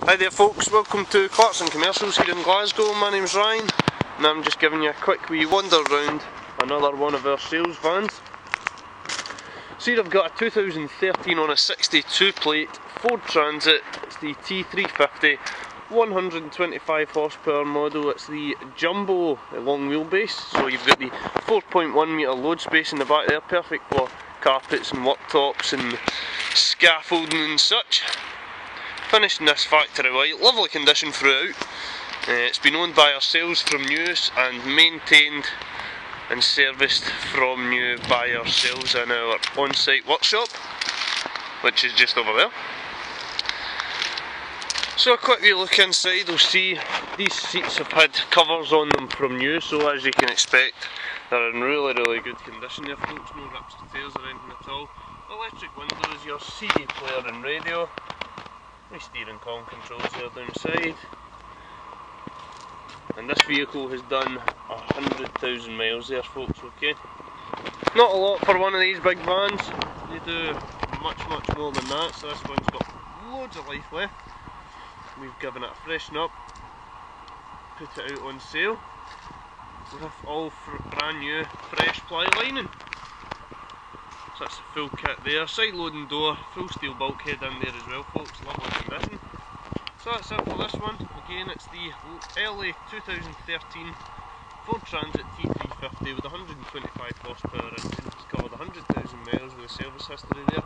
Hi there folks, welcome to Clarkson Commercials here in Glasgow. My name's Ryan and I'm just giving you a quick wee wander round another one of our sales vans. So here I've got a 2013 on a 62 plate Ford Transit. It's the T350 125 horsepower model. It's the jumbo long wheelbase, so you've got the 4.1 metre load space in the back there, perfect for carpets and worktops and scaffolding and such. Finished in this factory white, lovely condition throughout. It's been owned by ourselves from new and maintained and serviced from new by ourselves in our on-site workshop, which is just over there. So a quick wee look inside, you'll see these seats have had covers on them from new, so as you can expect they're in really good condition there folks, no rips to tears or anything at all. Electric windows, your CD player and radio. My steering column controls there down the side. And this vehicle has done 100,000 miles there folks, okay? Not a lot for one of these big vans, they do much more than that, so this one's got loads of life left. We've given it a freshen up, put it out on sale with all brand new fresh ply lining. So that's the full kit there, side loading door, full steel bulkhead in there as well folks, lovely condition. So that's it for this one. Again, it's the early 2013 Ford Transit T350 with 125 horsepower engine. It's covered 100,000 miles with a service history there.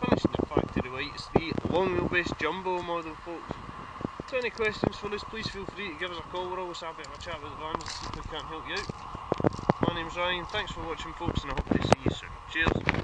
Finished in the factory white. It's the long wheelbase jumbo model folks. So any questions for us, please feel free to give us a call. We're always happy to have a chat with the vans and see if we can't help you out. My name's Ryan, thanks for watching folks, and I hope to see you soon. Cheers.